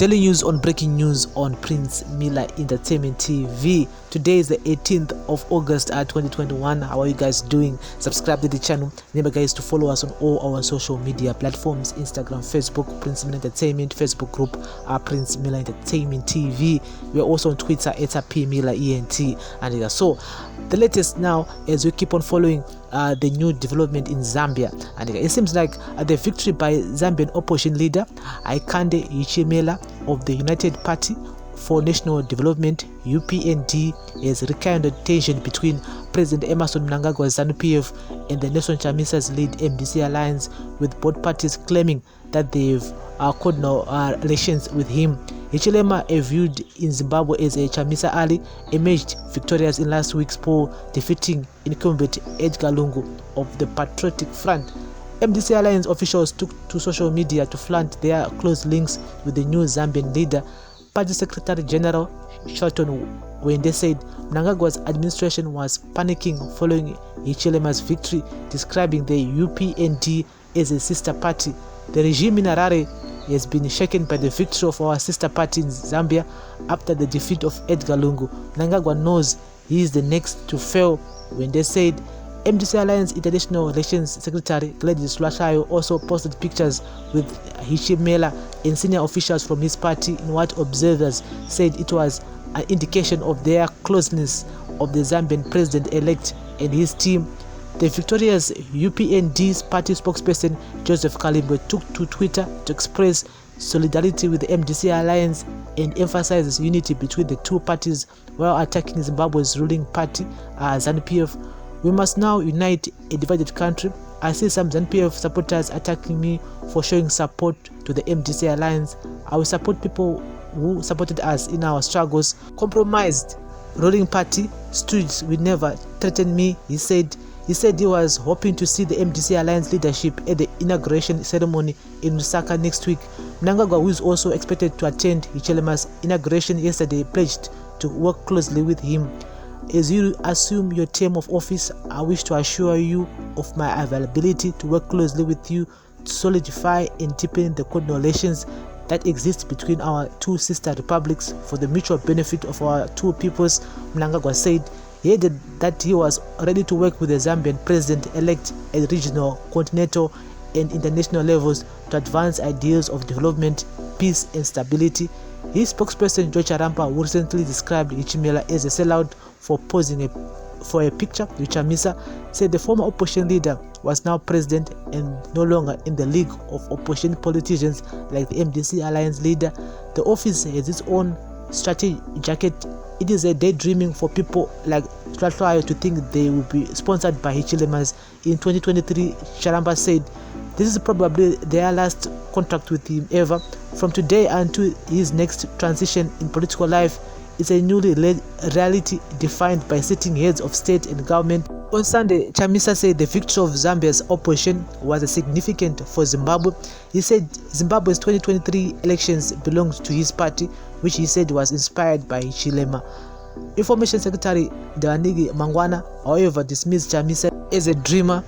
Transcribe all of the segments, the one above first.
Daily news on breaking news on Prince Miller Entertainment TV. Today is the 18th of August 2021. How are you guys doing? Subscribe to the channel. Remember guys to follow us on all our social media platforms: Instagram, Facebook, Prince Miller Entertainment, Facebook group Prince Miller Entertainment TV. We are also on Twitter @PMillerENT. And so the latest now, as we keep on following the new development in Zambia, and it seems like the victory by Zambian opposition leader Hichilema of the United Party for National Development (UPND) has rekindled tension between President Emmerson Mnangagwa's ZANU-PF and the Nelson Chamisa's lead MDC alliance, with both parties claiming that they've cordial relations with him. Hichilema, viewed in Zimbabwe as a Chamisa ally, emerged victorious in last week's poll, defeating incumbent Edgar Lungu of the Patriotic Front. MDC alliance officials took to social media to flaunt their close links with the new Zambian leader. Party Secretary General Showdown said Mnangagwa's administration was panicking following Hichilema's victory, describing the UPND as a sister party. The regime in Harare has been shaken by the victory of our sister party in Zambia after the defeat of Edgar Lungu. Mnangagwa knows he is the next to fail. They said MDC Alliance International Relations Secretary Gladys Lwashayo also posted pictures with Hichilema and senior officials from his party in what observers said it was an indication of their closeness of the Zambian president-elect and his team. The victorious UPND's party spokesperson Joseph Kalimbe took to Twitter to express solidarity with the MDC alliance and emphasizes unity between the two parties while attacking Zimbabwe's ruling party, ZANU-PF. "We must now unite a divided country. I see some ZANU-PF supporters attacking me for showing support to the MDC alliance. I will support people who supported us in our struggles. Compromised ruling party stooges will never threaten me," he said. He said he was hoping to see the MDC alliance leadership at the inauguration ceremony in Lusaka next week. Mnangagwa, who is also expected to attend Hichilema's inauguration yesterday, pledged to work closely with him. "As you assume your term of office, I wish to assure you of my availability to work closely with you to solidify and deepen the cordial relations that exist between our two sister republics for the mutual benefit of our two peoples," Mnangagwa said. He added that he was ready to work with the Zambian president-elect at regional, continental, and international levels to advance ideals of development, peace, and stability. His spokesperson George Arampa, who recently described Hichilema as a sellout for posing for a picture with Chamisa, said the former opposition leader was now president and no longer in the league of opposition politicians like the MDC alliance leader. The office has its own strategy jacket. It is a daydreaming for people like Lwashayo to think they will be sponsored by Hichilema's. In 2023, Charamba said this is probably their last contract with him ever. From today until his next transition in political life, it's a newly reality defined by sitting heads of state and government. On Sunday, Chamisa said the victory of Zambia's opposition was significant for Zimbabwe. He said Zimbabwe's 2023 elections belonged to his party, which he said was inspired by Hichilema. Information Secretary Danigi Mangwana, however, dismissed Chamisa as a dreamer.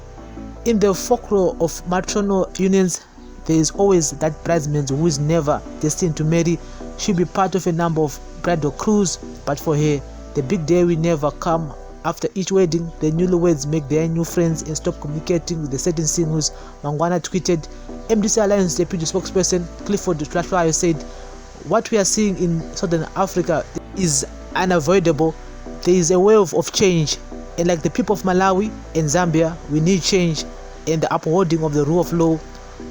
"In the folklore of matronal unions, there is always that bridesmaid who is never destined to marry. She'll be part of a number of bridal crews, but for her, the big day will never come. After each wedding, the newlyweds make their new friends and stop communicating with the certain singles," Mangwana tweeted. MDC Alliance Deputy Spokesperson Clifford Lwashayo said, "What we are seeing in Southern Africa is unavoidable. There is a wave of change, and like the people of Malawi and Zambia, we need change and the upholding of the rule of law.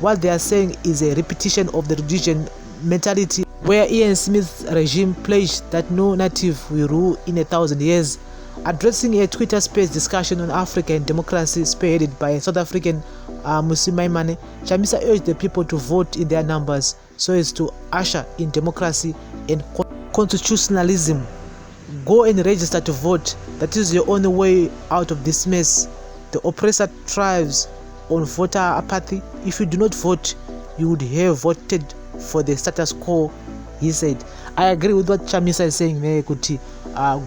What they are saying is a repetition of the rhodesian mentality, where Ian Smith's regime pledged that no native will rule in 1,000 years. Addressing a Twitter space discussion on Africa and democracy spearheaded by South African Musimaimane, Chamisa urged the people to vote in their numbers so as to usher in democracy and constitutionalism. "Go and register to vote. That is your only way out of this mess. The oppressor thrives on voter apathy. If you do not vote, you would have voted for the status quo," he said. I agree with what Chamisa is saying. Kuti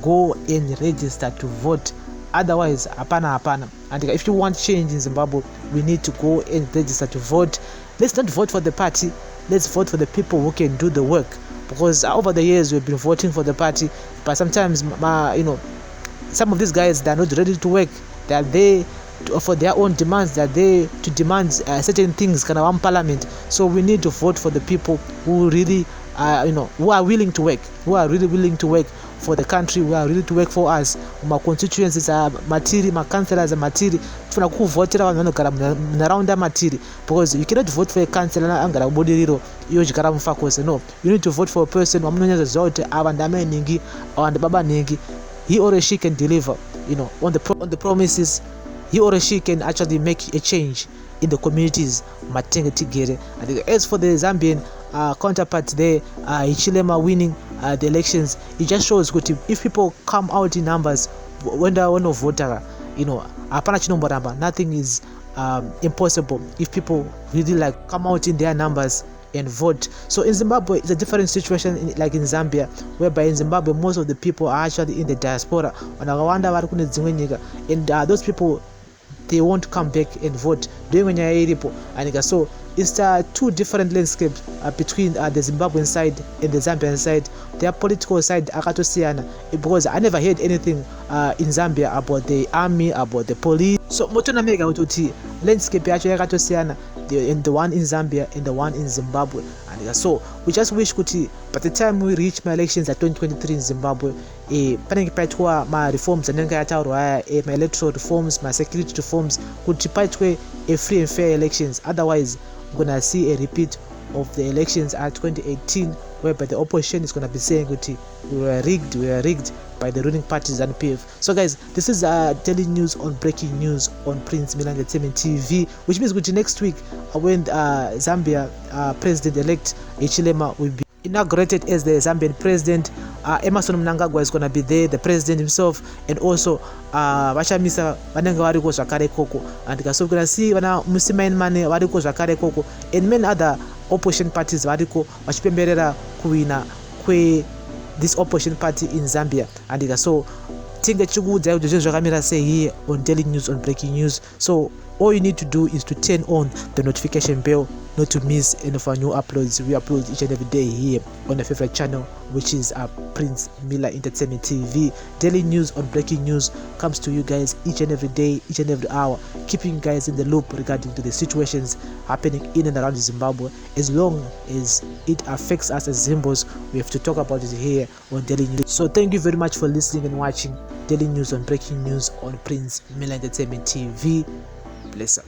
go and register to vote. Otherwise, hapana. And if you want change in Zimbabwe, we need to go and register to vote. Let's not vote for the party, let's vote for the people who can do the work. Because over the years we've been voting for the party, but sometimes some of these guys, they're not ready to work. They're there for their own demands. They're there to demand certain things kind of on parliament. So we need to vote for the people who really who are willing to work, who are really willing to work for the country, who are really to work for us. My constituencies are matiri, my councillors are matiri. Tuna kuvotera vanhu vanogara munharaunda matiri, because you cannot vote for a councillor angara kubudiriro iyo chigara mufakose. No, you need to vote for a person wamunonyaza kuti ava ndamai ningi, ava ndababa ningi. He or she can deliver, on the promises. He or she can actually make a change in the communities. And as for the Zambian counterpart there, Hichilema winning the elections, it just shows that if people come out in numbers, when they want to vote, nothing is impossible if people really come out in their numbers and vote. So in Zimbabwe, it's a different situation like in Zambia, whereby in Zimbabwe most of the people are actually in the diaspora, and those people, they won't come back and vote. And so it's two different landscapes between the Zimbabwean side and the Zambian side. Their political side akatosiyana, because I never heard anything in Zambia about the army, about the police. So motona mega ututi landscape actually akatosiyana, the one in Zambia and the one in Zimbabwe. And so we just wish kuti by the time we reach my elections at 2023 in Zimbabwe, panenge paitwa ma reforms anenge ataurwa, my electoral reforms, my security reforms, kuti paitwe a free and fair elections. Otherwise we're gonna see a repeat of the elections at 2018, whereby the opposition is gonna be saying kuti we were rigged by the ruling parties and PF. So guys, this is daily news on breaking news on Prince Mila Entertainment TV, which means kuti next week when Zambia president-elect Hichilema will be inaugurated as the Zambian president. Emerson Mnangagwa is going to be there, the president himself, and also Chamisa vanenge variko zvakare koko, and so we're going to see vana Musimainmane variko zvakare koko, and many other opposition parties variko vachipemberera kuwina kwe this opposition party in Zambia. And so tinge chikuudza kuti zvakamira sei here on daily news on breaking news. So all you need to do is to turn on the notification bell not to miss any of our new uploads. We upload each and every day here on the favorite channel, which is Prince Mila Entertainment TV. Daily news on breaking news comes to you guys each and every day, each and every hour, keeping you guys in the loop regarding to the situations happening in and around Zimbabwe. As long as it affects us as Zimbos, we have to talk about it here on daily news. So thank you very much for listening and watching daily news on breaking news on Prince Mila Entertainment TV. Bless up.